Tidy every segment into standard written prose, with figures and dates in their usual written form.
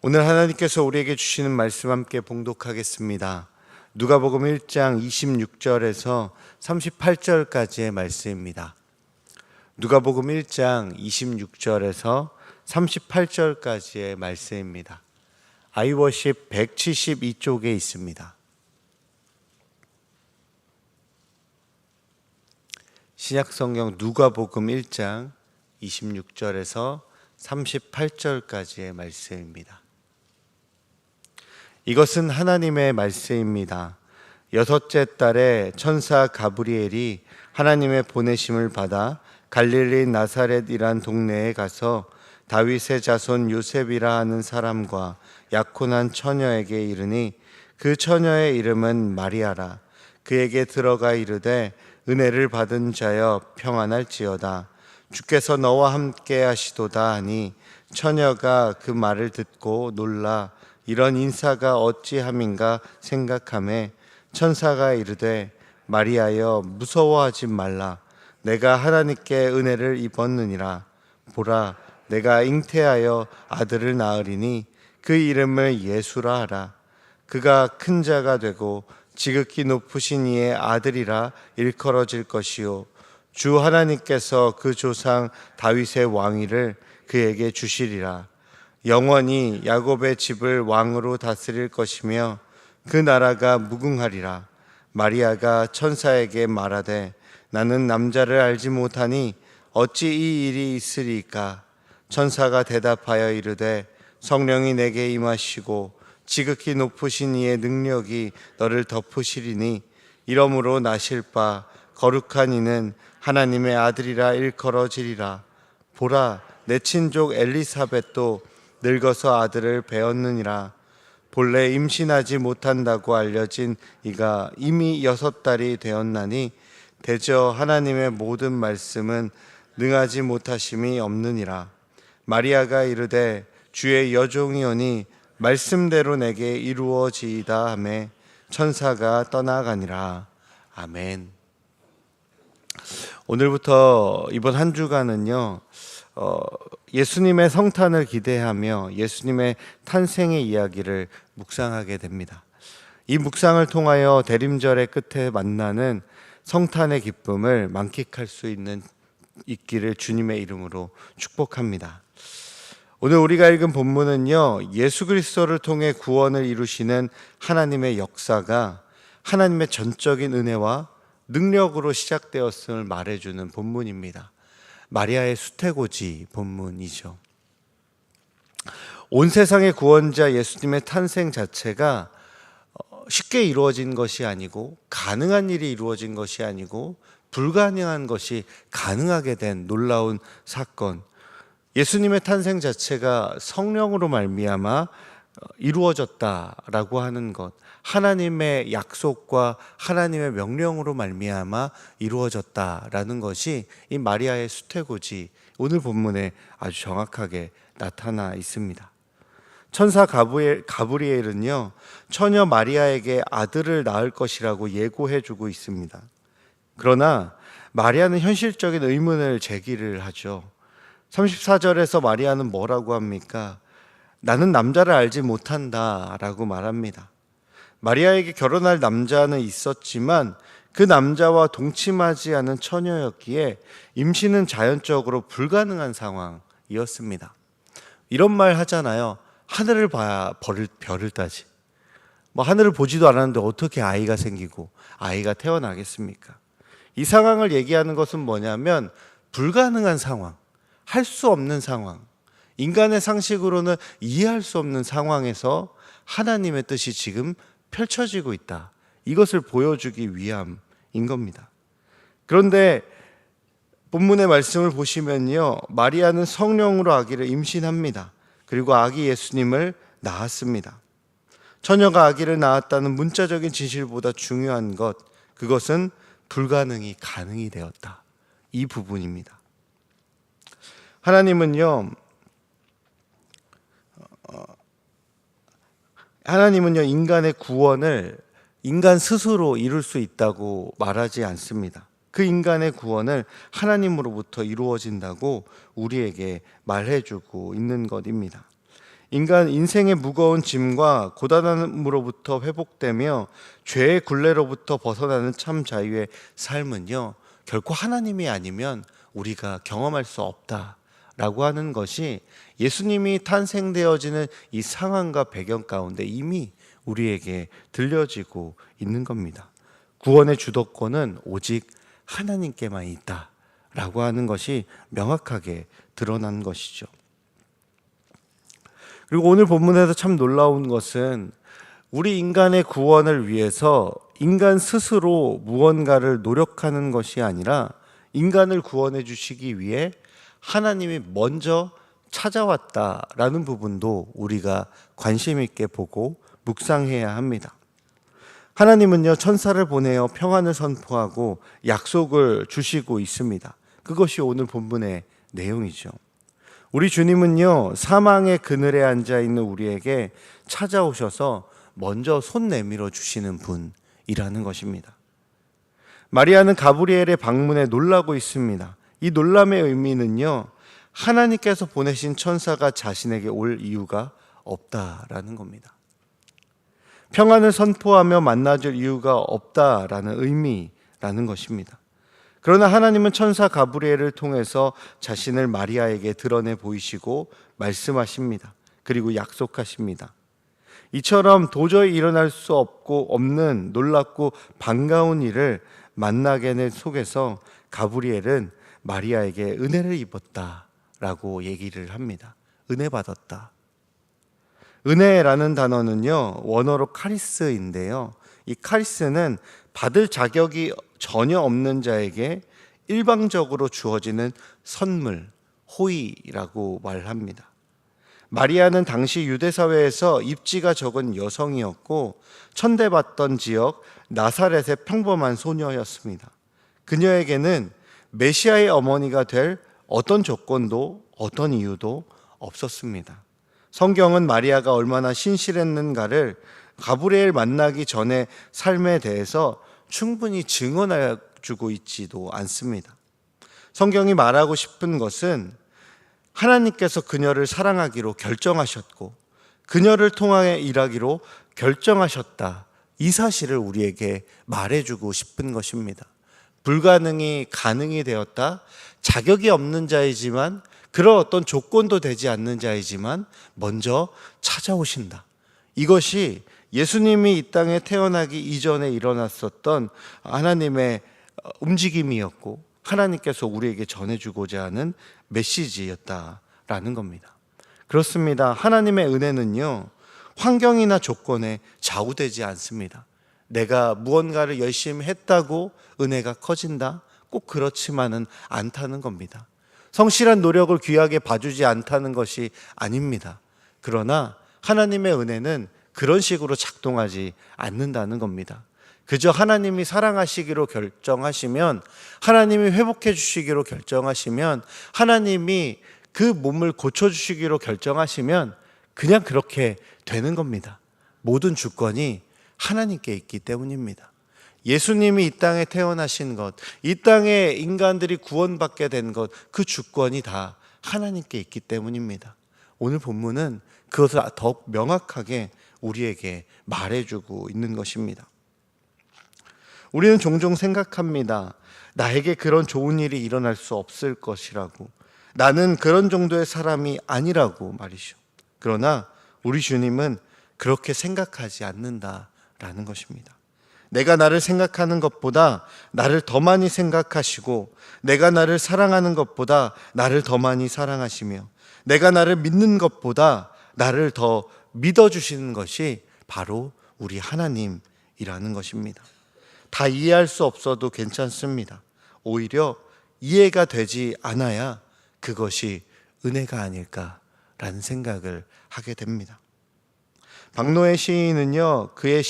오늘 하나님께서 우리에게 주시는 말씀 함께 봉독하겠습니다. 누가복음 1장 26절에서 38절까지의 말씀입니다. 누가복음 1장 26절에서 38절까지의 말씀입니다. 아이워십 172쪽에 있습니다. 신약성경 누가복음 1장 26절에서 38절까지의 말씀입니다. 이것은 하나님의 말씀입니다. 여섯째 달에 천사 가브리엘이 하나님의 보내심을 받아 갈릴리 나사렛이란 동네에 가서 다윗의 자손 요셉이라 하는 사람과 약혼한 처녀에게 이르니 그 처녀의 이름은 마리아라. 그에게 들어가 이르되 은혜를 받은 자여 평안할지어다. 주께서 너와 함께 하시도다 하니 처녀가 그 말을 듣고 놀라 이런 인사가 어찌함인가 생각하매 천사가 이르되 마리아여 무서워하지 말라. 내가 하나님께 은혜를 입었느니라. 보라 내가 잉태하여 아들을 낳으리니 그 이름을 예수라 하라. 그가 큰 자가 되고 지극히 높으신 이의 아들이라 일컬어질 것이요 주 하나님께서 그 조상 다윗의 왕위를 그에게 주시리라. 영원히 야곱의 집을 왕으로 다스릴 것이며 그 나라가 무궁하리라. 마리아가 천사에게 말하되 나는 남자를 알지 못하니 어찌 이 일이 있으리까? 천사가 대답하여 이르되 성령이 내게 임하시고 지극히 높으신 이의 능력이 너를 덮으시리니 이러므로 나실 바 거룩한 이는 하나님의 아들이라 일컬어지리라. 보라 내 친족 엘리사벳도 늙어서 아들을 배었느니라. 본래 임신하지 못한다고 알려진 이가 이미 6달이 되었나니 대저 하나님의 모든 말씀은 능하지 못하심이 없느니라. 마리아가 이르되 주의 여종이오니 말씀대로 내게 이루어지이다 하매 천사가 떠나가니라. 아멘. 오늘부터 이번 한 주간은요 예수님의 성탄을 기대하며 예수님의 탄생의 이야기를 묵상하게 됩니다. 이 묵상을 통하여 대림절의 끝에 만나는 성탄의 기쁨을 만끽할 수 있기를 주님의 이름으로 축복합니다. 오늘 우리가 읽은 본문은요 예수 그리스도를 통해 구원을 이루시는 하나님의 역사가 하나님의 전적인 은혜와 능력으로 시작되었음을 말해주는 본문입니다. 마리아의 수태고지 본문이죠. 온 세상의 구원자 예수님의 탄생 자체가 쉽게 이루어진 것이 아니고 가능한 일이 이루어진 것이 아니고 불가능한 것이 가능하게 된 놀라운 사건. 예수님의 탄생 자체가 성령으로 말미암아 이루어졌다라고 하는 것, 하나님의 약속과 하나님의 명령으로 말미암아 이루어졌다라는 것이 이 마리아의 수태고지 오늘 본문에 아주 정확하게 나타나 있습니다. 천사 가브리엘은요 처녀 마리아에게 아들을 낳을 것이라고 예고해주고 있습니다. 그러나 마리아는 현실적인 의문을 제기를 하죠. 34절에서 마리아는 뭐라고 합니까? 나는 남자를 알지 못한다 라고 말합니다. 마리아에게 결혼할 남자는 있었지만 그 남자와 동침하지 않은 처녀였기에 임신은 자연적으로 불가능한 상황이었습니다. 이런 말 하잖아요. 하늘을 봐야 별을 따지. 하늘을 보지도 않았는데 어떻게 아이가 생기고 아이가 태어나겠습니까? 이 상황을 얘기하는 것은 뭐냐면 불가능한 상황, 할 수 없는 상황, 인간의 상식으로는 이해할 수 없는 상황에서 하나님의 뜻이 지금 펼쳐지고 있다. 이것을 보여주기 위함인 겁니다. 그런데 본문의 말씀을 보시면요 마리아는 성령으로 아기를 임신합니다. 그리고 아기 예수님을 낳았습니다. 처녀가 아기를 낳았다는 문자적인 진실보다 중요한 것, 그것은 불가능이 가능이 되었다. 이 부분입니다. 하나님은요 인간의 구원을 인간 스스로 이룰 수 있다고 말하지 않습니다. 그 인간의 구원을 하나님으로부터 이루어진다고 우리에게 말해주고 있는 것입니다. 인간 인생의 무거운 짐과 고단함으로부터 회복되며 죄의 굴레로부터 벗어나는 참 자유의 삶은요, 결코 하나님이 아니면 우리가 경험할 수 없다라고 하는 것이 예수님이 탄생되어지는 이 상황과 배경 가운데 이미 우리에게 들려지고 있는 겁니다. 구원의 주도권은 오직 하나님께만 있다라고 하는 것이 명확하게 드러난 것이죠. 그리고 오늘 본문에서 참 놀라운 것은 우리 인간의 구원을 위해서 인간 스스로 무언가를 노력하는 것이 아니라 인간을 구원해 주시기 위해 하나님이 먼저 찾아왔다라는 부분도 우리가 관심 있게 보고 묵상해야 합니다. 하나님은요, 천사를 보내어 평안을 선포하고 약속을 주시고 있습니다. 그것이 오늘 본문의 내용이죠. 우리 주님은요, 사망의 그늘에 앉아 있는 우리에게 찾아오셔서 먼저 손 내밀어 주시는 분이라는 것입니다. 마리아는 가브리엘의 방문에 놀라고 있습니다. 이 놀람의 의미는요, 하나님께서 보내신 천사가 자신에게 올 이유가 없다라는 겁니다. 평안을 선포하며 만나줄 이유가 없다라는 의미라는 것입니다. 그러나 하나님은 천사 가브리엘을 통해서 자신을 마리아에게 드러내 보이시고 말씀하십니다. 그리고 약속하십니다. 이처럼 도저히 일어날 수 없는 놀랍고 반가운 일을 만나게 된 속에서 가브리엘은 마리아에게 은혜를 입었다라고 얘기를 합니다. 은혜 받았다. 은혜라는 단어는요, 원어로 카리스인데요. 이 카리스는 받을 자격이 전혀 없는 자에게 일방적으로 주어지는 선물, 호의라고 말합니다. 마리아는 당시 유대 사회에서 입지가 적은 여성이었고 천대받던 지역 나사렛의 평범한 소녀였습니다. 그녀에게는 메시아의 어머니가 될 어떤 조건도 어떤 이유도 없었습니다. 성경은 마리아가 얼마나 신실했는가를 가브리엘 만나기 전에 삶에 대해서 충분히 증언해 주고 있지도 않습니다. 성경이 말하고 싶은 것은 하나님께서 그녀를 사랑하기로 결정하셨고 그녀를 통하여 일하기로 결정하셨다. 이 사실을 우리에게 말해주고 싶은 것입니다. 불가능이 가능이 되었다. 자격이 없는 자이지만 그런 어떤 조건도 되지 않는 자이지만 먼저 찾아오신다. 이것이 예수님이 이 땅에 태어나기 이전에 일어났었던 하나님의 움직임이었고 하나님께서 우리에게 전해주고자 하는 메시지였다라는 겁니다. 그렇습니다. 하나님의 은혜는요, 환경이나 조건에 좌우되지 않습니다. 내가 무언가를 열심히 했다고 은혜가 커진다? 꼭 그렇지만은 않다는 겁니다. 성실한 노력을 귀하게 봐주지 않다는 것이 아닙니다. 그러나 하나님의 은혜는 그런 식으로 작동하지 않는다는 겁니다. 그저 하나님이 사랑하시기로 결정하시면, 하나님이 회복해 주시기로 결정하시면, 하나님이 그 몸을 고쳐주시기로 결정하시면 그냥 그렇게 되는 겁니다. 모든 주권이 하나님께 있기 때문입니다. 예수님이 이 땅에 태어나신 것, 이 땅에 인간들이 구원받게 된 것, 그 주권이 다 하나님께 있기 때문입니다. 오늘 본문은 그것을 더욱 명확하게 우리에게 말해주고 있는 것입니다. 우리는 종종 생각합니다. 나에게 그런 좋은 일이 일어날 수 없을 것이라고, 나는 그런 정도의 사람이 아니라고 말이죠. 그러나 우리 주님은 그렇게 생각하지 않는다라는 것입니다. 내가 나를 생각하는 것보다 나를 더 많이 생각하시고, 내가 나를 사랑하는 것보다 나를 더 많이 사랑하시며, 내가 나를 믿는 것보다 나를 더 믿어주시는 것이 바로 우리 하나님이라는 것입니다. 다 이해할 수 없어도 괜찮습니다. 오히려 이해가 되지 않아야 그것이 은혜가 아닐까라는 생각을 하게 됩니다. 박노해 시인은요, 그의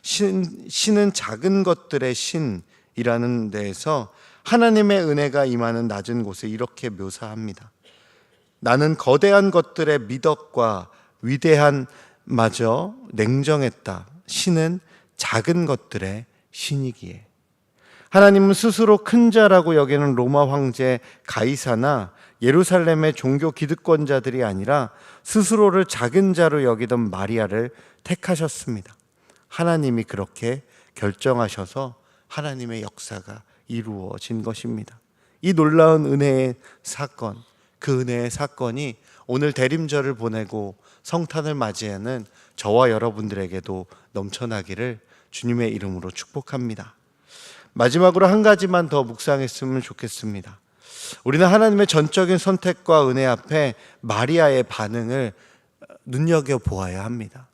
신은 작은 것들의 신이라는 데에서 하나님의 은혜가 임하는 낮은 곳을 이렇게 묘사합니다. 나는 거대한 것들의 미덕과 위대한마저 냉정했다. 신은 작은 것들의 신이기에. 하나님은 스스로 큰 자라고 여기는 로마 황제 가이사나 예루살렘의 종교 기득권자들이 아니라 스스로를 작은 자로 여기던 마리아를 택하셨습니다. 하나님이 그렇게 결정하셔서 하나님의 역사가 이루어진 것입니다. 이 놀라운 은혜의 사건, 그 은혜의 사건이 오늘 대림절을 보내고 성탄을 맞이하는 저와 여러분들에게도 넘쳐나기를 주님의 이름으로 축복합니다. 마지막으로 한 가지만 더 묵상했으면 좋겠습니다. 우리는 하나님의 전적인 선택과 은혜 앞에 마리아의 반응을 눈여겨보아야 합니다.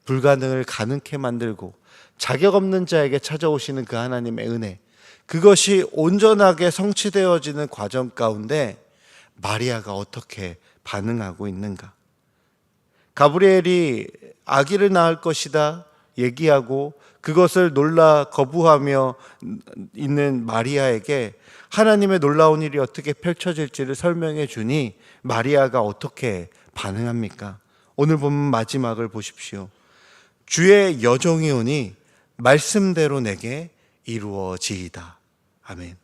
불가능을 가능케 만들고 자격 없는 자에게 찾아오시는 그 하나님의 은혜, 그것이 온전하게 성취되어지는 과정 가운데 마리아가 어떻게 반응하고 있는가? 가브리엘이 아기를 낳을 것이다 얘기하고 그것을 놀라 거부하며 있는 마리아에게 하나님의 놀라운 일이 어떻게 펼쳐질지를 설명해 주니 마리아가 어떻게 반응합니까? 오늘 본문 마지막을 보십시오. 주의 여종이 오니 말씀대로 내게 이루어지이다. 아멘.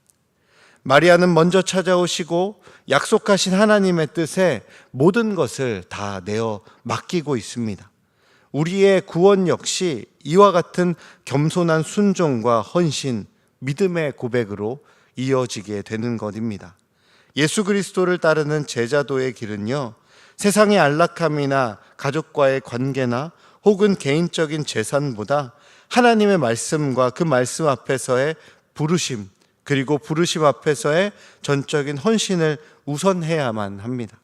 마리아는 먼저 찾아오시고 약속하신 하나님의 뜻에 모든 것을 다 내어 맡기고 있습니다. 우리의 구원 역시 이와 같은 겸손한 순종과 헌신, 믿음의 고백으로 이어지게 되는 것입니다. 예수 그리스도를 따르는 제자도의 길은요, 세상의 안락함이나 가족과의 관계나 혹은 개인적인 재산보다 하나님의 말씀과 그 말씀 앞에서의 부르심, 그리고 부르심 앞에서의 전적인 헌신을 우선해야만 합니다.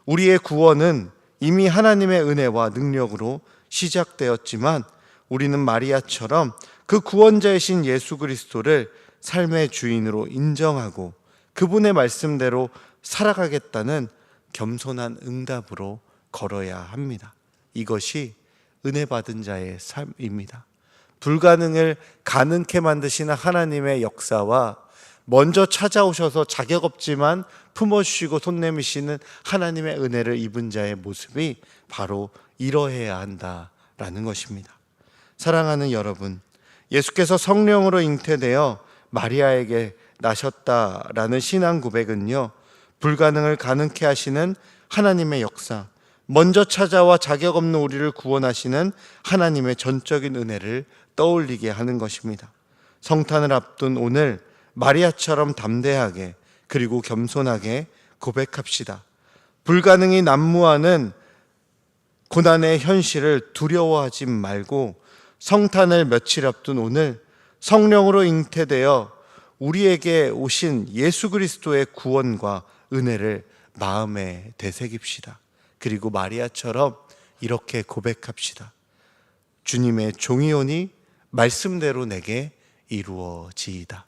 우리의 구원은 이미 하나님의 은혜와 능력으로 시작되었지만 우리는 마리아처럼 그 구원자이신 예수 그리스도를 삶의 주인으로 인정하고 그분의 말씀대로 살아가겠다는 겸손한 응답으로 걸어야 합니다. 이것이 은혜 받은 자의 삶입니다. 불가능을 가능케 만드시는 하나님의 역사와 먼저 찾아오셔서 자격 없지만 품어주시고 손 내미시는 하나님의 은혜를 입은 자의 모습이 바로 이러해야 한다라는 것입니다. 사랑하는 여러분, 예수께서 성령으로 잉태되어 마리아에게 나셨다라는 신앙 고백은요, 불가능을 가능케 하시는 하나님의 역사, 먼저 찾아와 자격 없는 우리를 구원하시는 하나님의 전적인 은혜를 떠올리게 하는 것입니다. 성탄을 앞둔 오늘 마리아처럼 담대하게 그리고 겸손하게 고백합시다. 불가능이 난무하는 고난의 현실을 두려워하지 말고 성탄을 며칠 앞둔 오늘 성령으로 잉태되어 우리에게 오신 예수 그리스도의 구원과 은혜를 마음에 되새깁시다. 그리고 마리아처럼 이렇게 고백합시다. 주님의 종이오니 말씀대로 내게 이루어지이다.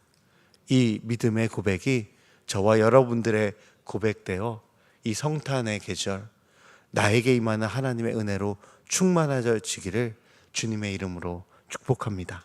이 믿음의 고백이 저와 여러분들의 고백되어 이 성탄의 계절 나에게 임하는 하나님의 은혜로 충만해지기를 주님의 이름으로 축복합니다.